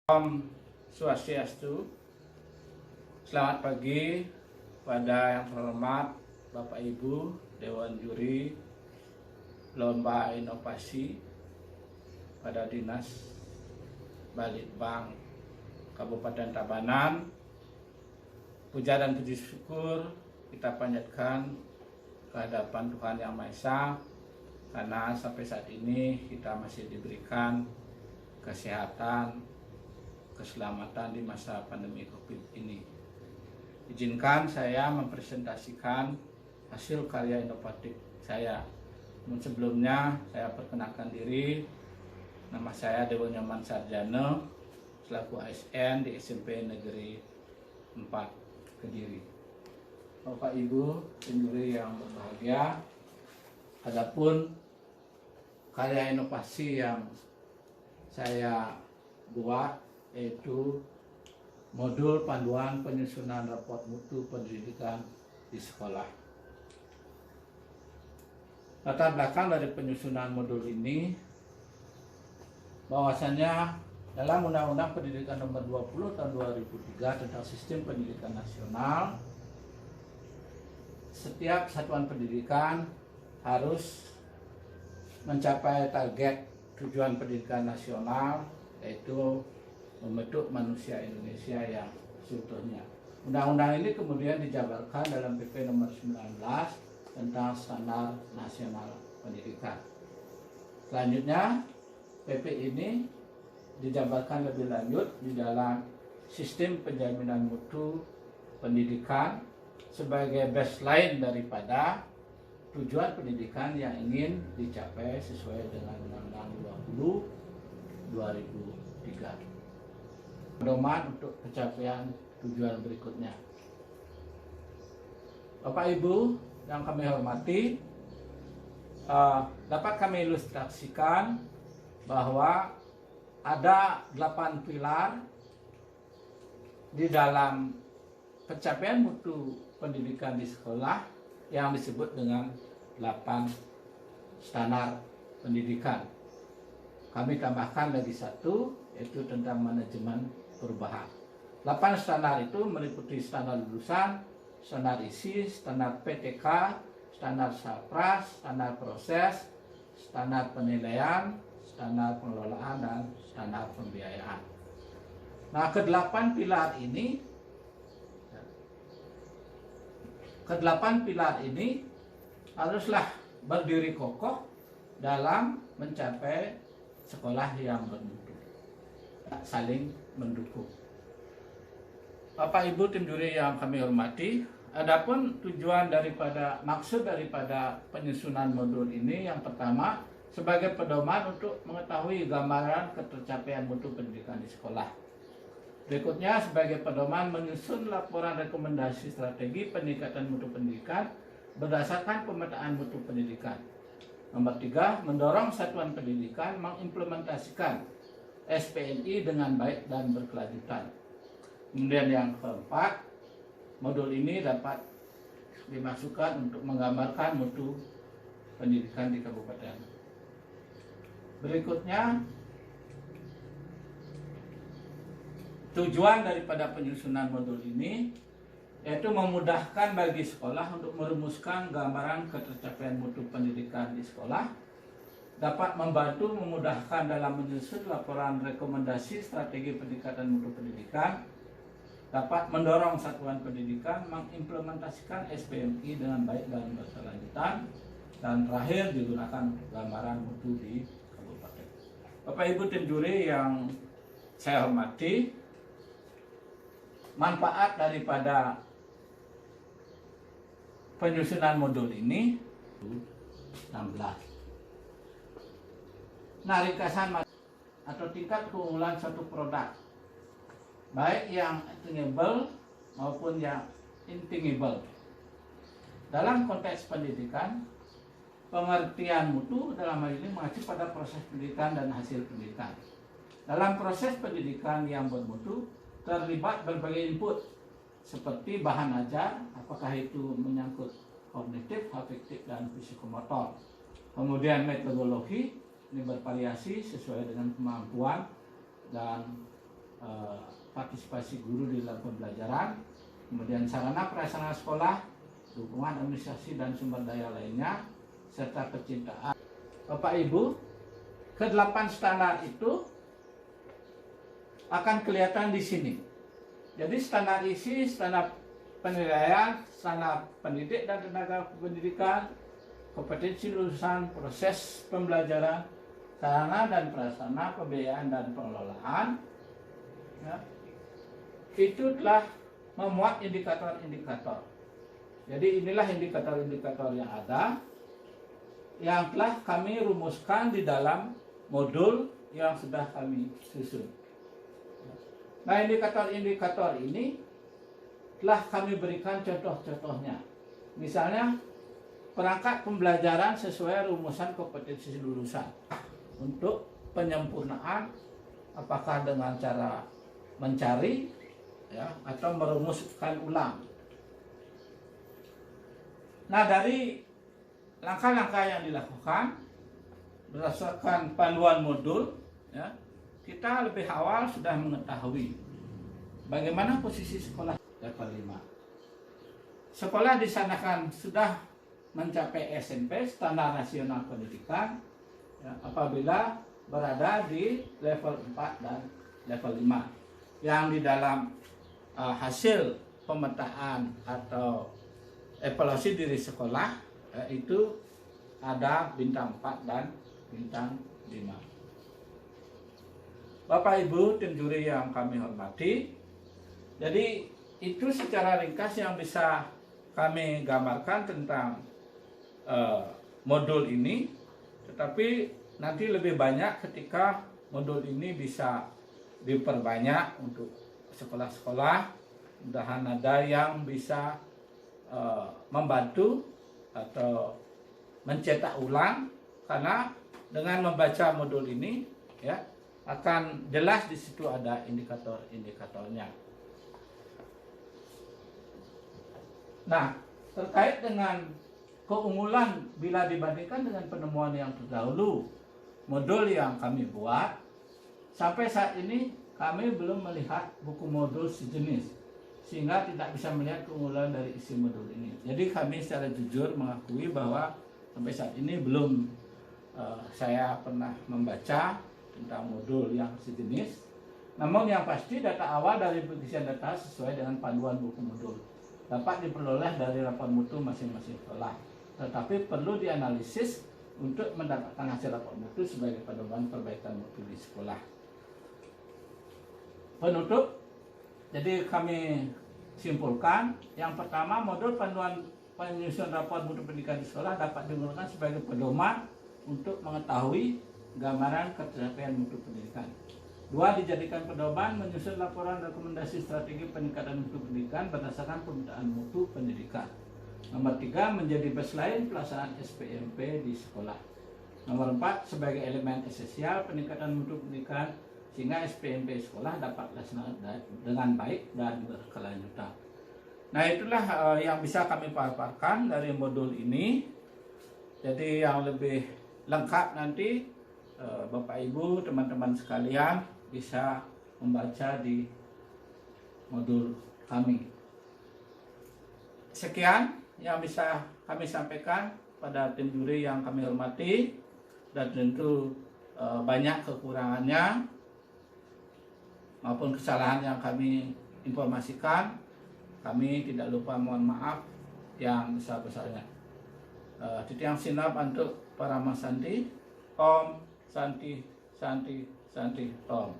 Om Swastiastu. Selamat pagi pada yang terhormat Bapak Ibu Dewan Juri Lomba Inovasi pada Dinas Balitbang Kabupaten Tabanan. Puja dan puji syukur kita panjatkan kehadapan Tuhan Yang Maha Esa, karena sampai saat ini kita masih diberikan kesehatan, keselamatan di masa pandemi COVID ini. Izinkan saya mempresentasikan hasil karya inovatif saya. Sebelumnya saya perkenalkan diri. Nama saya Dewa Nyoman Sarjana, selaku ASN di SMP Negeri 4 Kediri. Bapak Ibu penjuri yang berbahagia, adapun karya inovasi yang saya buat yaitu modul panduan penyusunan raport mutu pendidikan di sekolah. Latar belakang dari penyusunan modul ini bahwasannya dalam Undang-Undang Pendidikan Nomor 20 Tahun 2003 tentang Sistem Pendidikan Nasional, setiap satuan pendidikan harus mencapai target tujuan pendidikan nasional, yaitu membentuk manusia Indonesia yang seutuhnya. Undang-undang ini kemudian dijabarkan dalam PP nomor 19 tentang Standar Nasional Pendidikan. Selanjutnya, PP ini dijabarkan lebih lanjut di dalam Sistem Penjaminan Mutu Pendidikan sebagai baseline daripada tujuan pendidikan yang ingin dicapai sesuai dengan Undang-Undang 20 2003. Pedoman untuk pencapaian tujuan berikutnya. Bapak Ibu yang kami hormati, dapat kami ilustrasikan bahwa ada 8 pilar di dalam pencapaian mutu pendidikan di sekolah yang disebut dengan 8 standar pendidikan. Kami tambahkan lagi satu, yaitu tentang manajemen perubahan. 8 standar itu meliputi standar lulusan, standar isi, standar PTK, standar SAPRAS, standar proses, standar penilaian, standar pengelolaan, dan standar pembiayaan. Nah, ke-8 pilar ini haruslah berdiri kokoh dalam mencapai sekolah yang bermutu, saling mendukung. Bapak Ibu tim juri yang kami hormati, adapun tujuan maksud daripada penyusunan modul ini, yang pertama sebagai pedoman untuk mengetahui gambaran ketercapaian mutu pendidikan di sekolah. Berikutnya sebagai pedoman menyusun laporan rekomendasi strategi peningkatan mutu pendidikan berdasarkan pemetaan mutu pendidikan. Nomor 3, mendorong satuan pendidikan mengimplementasikan SPNI dengan baik dan berkelanjutan. Kemudian yang keempat, modul ini dapat dimasukkan untuk menggambarkan mutu pendidikan di kabupaten. Berikutnya, tujuan daripada penyusunan modul ini yaitu memudahkan bagi sekolah untuk merumuskan gambaran ketercapaian mutu pendidikan di sekolah, dapat membantu memudahkan dalam menyusun laporan rekomendasi strategi peningkatan mutu pendidikan, dapat mendorong satuan pendidikan mengimplementasikan SPMI dengan baik dan berkelanjutan, dan terakhir digunakan gambaran mutu di kabupaten. Bapak Ibu tim juri yang saya hormati, manfaat daripada penyusunan modul ini 16. Nah, ringkasan atau tingkat keunggulan suatu produk, baik yang attainable maupun yang intangible. Dalam konteks pendidikan, pengertian mutu dalam hal ini mengacu pada proses pendidikan dan hasil pendidikan. Dalam proses pendidikan yang bermutu terlibat berbagai input seperti bahan ajar, apakah itu menyangkut kognitif, afektif, dan psikomotor. Kemudian metodologi, ini bervariasi sesuai dengan kemampuan dan partisipasi guru di dalam pembelajaran, kemudian sarana prasarana sekolah, dukungan administrasi dan sumber daya lainnya, serta kecintaan. Bapak Ibu, ke-8 standar itu akan kelihatan di sini. Jadi standar isi, standar penilaian, standar pendidik dan tenaga pendidikan, kompetensi lulusan, proses pembelajaran, sarana dan prasarana, pembiayaan dan pengelolaan, ya, itu telah memuat indikator-indikator. Jadi inilah indikator-indikator yang ada, yang telah kami rumuskan di dalam modul yang sudah kami susun. Nah, indikator-indikator ini telah kami berikan contoh-contohnya. Misalnya, perangkat pembelajaran sesuai rumusan kompetensi lulusan. Untuk penyempurnaan, apakah dengan cara mencari, ya, atau merumuskan ulang. Nah, dari langkah-langkah yang dilakukan berdasarkan panduan modul, ya, kita lebih awal sudah mengetahui bagaimana posisi sekolah level 5. Sekolah di sana kan sudah mencapai SMP, standar nasional pendidikan, ya, apabila berada di level 4 dan level 5. Yang di dalam hasil pemetaan atau evaluasi diri sekolah, itu ada bintang 4 dan bintang 5. Bapak Ibu tim juri yang kami hormati, jadi itu secara ringkas yang bisa kami gambarkan tentang modul ini. Tetapi nanti lebih banyak ketika modul ini bisa diperbanyak untuk sekolah-sekolah. Mudahan ada yang bisa membantu atau mencetak ulang, karena dengan membaca modul ini, ya, akan jelas di situ ada indikator-indikatornya. Nah, terkait dengan keunggulan bila dibandingkan dengan penemuan yang terdahulu, modul yang kami buat, sampai saat ini kami belum melihat buku modul sejenis, sehingga tidak bisa melihat keunggulan dari isi modul ini. Jadi kami secara jujur mengakui bahwa sampai saat ini belum saya pernah membaca tentang modul yang sejenis. Namun yang pasti data awal dari pengisian data sesuai dengan panduan buku modul dapat diperoleh dari rapor mutu masing-masing sekolah. Tetapi perlu dianalisis untuk mendapatkan hasil rapor mutu sebagai pedoman perbaikan mutu di sekolah. Penutup, jadi kami simpulkan, yang pertama, modul panduan penyusunan rapor mutu pendidikan di sekolah dapat digunakan sebagai pedoman untuk mengetahui gambaran ketercapaian mutu pendidikan. 2. Dijadikan pedoman menyusun laporan rekomendasi strategi peningkatan mutu pendidikan berdasarkan permintaan mutu pendidikan. Nomor 3. Menjadi baseline pelaksanaan SPMP di sekolah. Nomor 4. Sebagai elemen esensial peningkatan mutu pendidikan sehingga SPMP sekolah dapat dilaksanakan dengan baik dan berkelanjutan. Nah, itulah yang bisa kami paparkan dari modul ini. Jadi yang lebih lengkap nanti Bapak Ibu, teman-teman sekalian bisa membaca di modul kami. Sekian yang bisa kami sampaikan pada tim juri yang kami hormati, dan tentu banyak kekurangannya maupun kesalahan yang kami informasikan. Kami tidak lupa mohon maaf yang besar-besarnya. Titiang sinap untuk para Mas Santi. Om Santi Santi Santi Om.